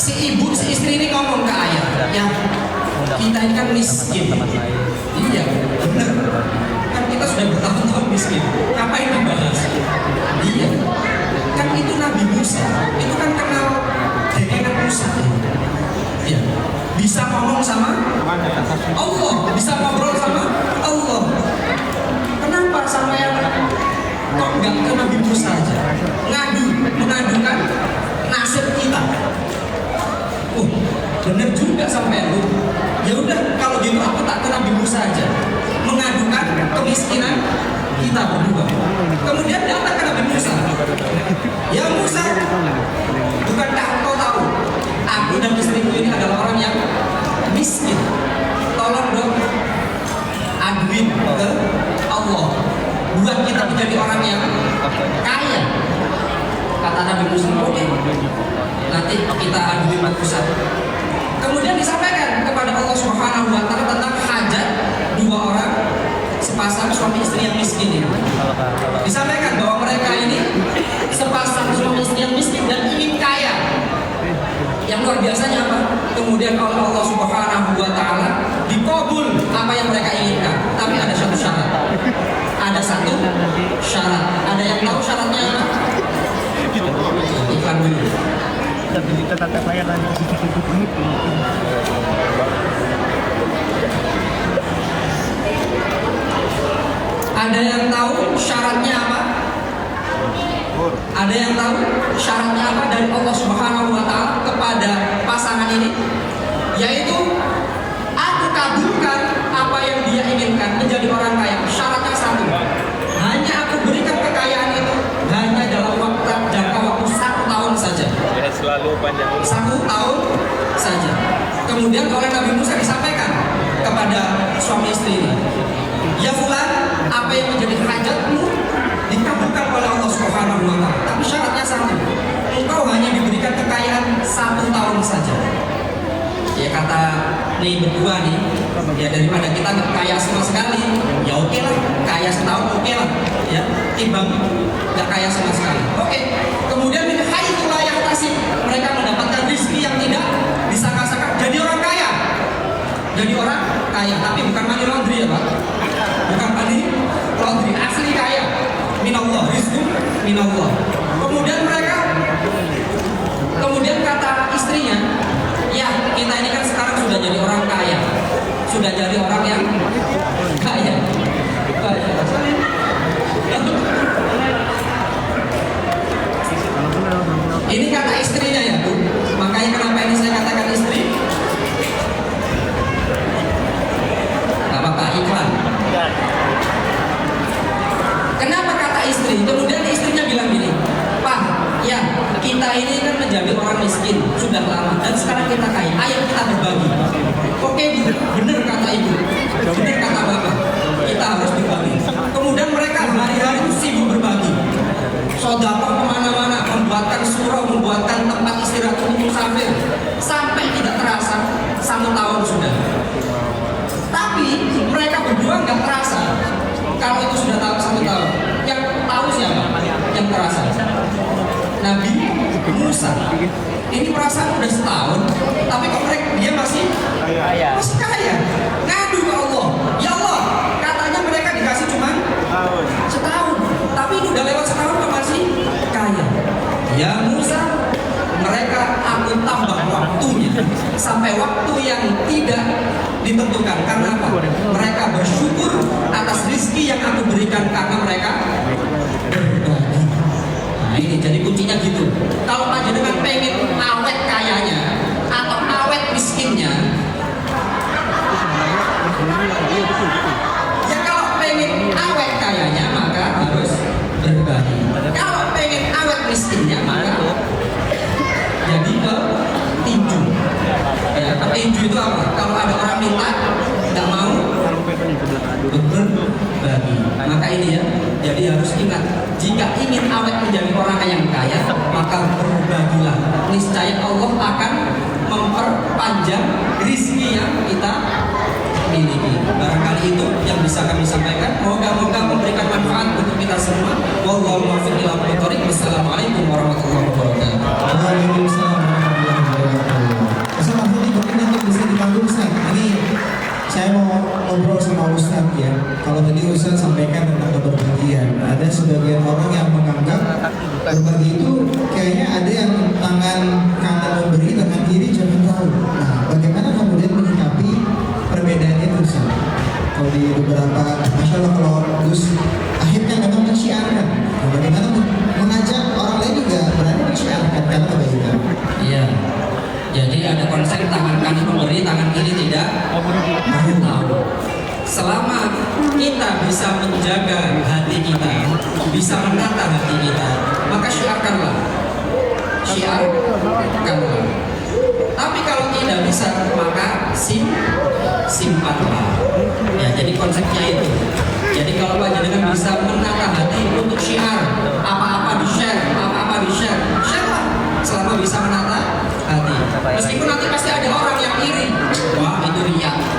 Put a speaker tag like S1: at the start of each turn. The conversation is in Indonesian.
S1: si ibu, si istri ini ngomong ke ayah, ya kita ini kan miskin. Iya, benar. Kan kita sudah bertahun-tahun miskin. Ngapain dibahas? Iya. Kan itu Nabi Musa, itu kan kenal dengan Musa. Iya. Bisa ngomong sama Allah, bisa ngobrol sama Allah. Kenapa sama yang kok nggak ke Nabi Musa aja? Mengadukan nasib kita. Bener juga sampai lu. Ya udah kalau gitu aku tak ke Nabi Musa aja, mengadukan kemiskinan kita berdua. Kemudian datang ke Nabi Musa. Ya Musa, bukankah engkau tahu aku dan istriku ini adalah orang yang miskin? Tolong dong aduin ke Allah, buat kita menjadi orang yang kaya. Kata Nabi Musa, oke, nanti kita aduin Nabi Musa. Kemudian disampaikan kepada Allah Subhanahu wa Ta'ala tentang hajat dua orang sepasang suami istri yang miskin ini. Disampaikan bahwa mereka ini sepasang suami istri yang miskin dan ingin kaya. Yang luar biasanya apa? Kemudian oleh Allah Subhanahu wa Ta'ala dikabul apa yang mereka inginkan. Tapi ada satu syarat. Ada satu syarat. Ada yang tahu syaratnya apa? Iklan dulu.
S2: Kita tatap layar lagi.
S1: Ada yang tahu syaratnya apa? Ada yang tahu syaratnya apa dari Allah Subhanahu wa Ta'ala kepada pasangan ini? Yaitu aku kabulkan apa yang dia inginkan, menjadi orang kaya. Syaratnya satu, hanya aku berikan kekayaan itu hanya dalam jangka waktu 1 tahun saja.
S3: Ya, selalu panjang.
S1: 1 tahun saja. Kemudian oleh Nabi Musa disampaikan kepada suami istri ini, ya fulan, apa yang menjadi hajatmu dikabulkan oleh Allah Subhanahu wa Ta'ala. Tapi syaratnya satu, engkau hanya diberikan kekayaan 1 tahun saja. Ya kata nih berdua nih, ya daripada kita nggak kaya sama sekali, ya oke lah, kaya setahun oke lah, ya timbang nggak kaya sama sekali. Oke. Kemudian min haitsu la yahtasib, mereka mendapatkan rezeki yang tidak disangka-sangka, jadi orang kaya. Jadi orang kaya, tapi bukan money laundry ya Pak, bukan money laundry, asli kaya. Minallah, rizqu minallah. Kemudian kata istrinya, ya kita ini kan sekarang sudah jadi orang kaya, sudah jadi orang yang kaya. Ini kata istrinya ya Bu. Makanya kenapa ini saya katakan istri? Apakah iklan? Kenapa kata istri? Kemudian istrinya bilang gini, Pak, ya kita ini kan menjadi orang miskin sudah lama dan sekarang kita kaya. Ayo kita berbagi. Oke, benar kata ibu, benar kata bapak. Kita harus berbagi. Kemudian mereka hari-hari sibuk berbagi. Sedekah kemana-mana, membuatkan surau, membuatkan tempat istirahat untuk musafir, sampai tidak terasa 1 tahun sudah. Tapi mereka berdua nggak terasa kalau itu sudah tahu 1 tahun. Yang tahu siapa? Yang terasa Nabi Musa. Ini perasaan udah setahun, tapi kok dia masih kaya. Ngadu ke Allah. Ya Allah, katanya mereka dikasih cuma setahun, tapi ini udah lewat setahun kok masih kaya. Ya Musa, mereka aku tambah waktunya sampai waktu yang tidak ditentukan. Karena apa? Mereka bersyukur atas rizki yang aku berikan karena mereka berbagi. Nah ini jadi kuncinya gitu. Kalau panjenengan pengen awet kayanya atau awet miskinnya, ya kalau pengen awet kayanya maka harus berbagi. Kalau pengen awet miskinnya maka jadi ke tinju. Ya, tinju itu apa? Kalau ada orang minta nggak mau berbagi. Maka ini ya, jadi harus ingat, jika ingin awet menjadi orang yang kaya, maka berbagilah. Niscaya Allah akan memperpanjang rizki yang kita miliki. Barangkali itu yang bisa kami sampaikan. Moga-moga memberikan manfaat untuk kita semua. Wallahu muwaffiq ila aqwamit thoriq. Wassalamualaikum warahmatullahi wabarakatuh.
S4: Waalaikumsalam warahmatullahi wabarakatuh.
S3: ada sebagian orang yang menganggap berbagi itu kayaknya ada yang tangan kanan memberi, tangan kiri jangan tahu. Nah, bagaimana kemudian menyikapi perbedaan itu? Kalau di beberapa, masya Allah, kalau Gus akhirnya memang mensyiarkan, nah, bagaimana mengajak orang lain juga berani mensyiarkan karena kebaikan.
S1: Iya. Jadi ada konsep tangan kanan memberi, tangan kiri tidak tahu. Selama kita bisa menjaga hati kita, bisa menata hati kita, maka syiarkanlah. Syiarkanlah. Tapi kalau tidak bisa, maka simpanlah. Ya, jadi konsepnya itu. Jadi kalau panjenengan bisa menata hati untuk syiar, apa-apa di-share, share lah. Selama bisa menata hati. Meskipun nanti pasti ada orang yang iri, wah itu riya.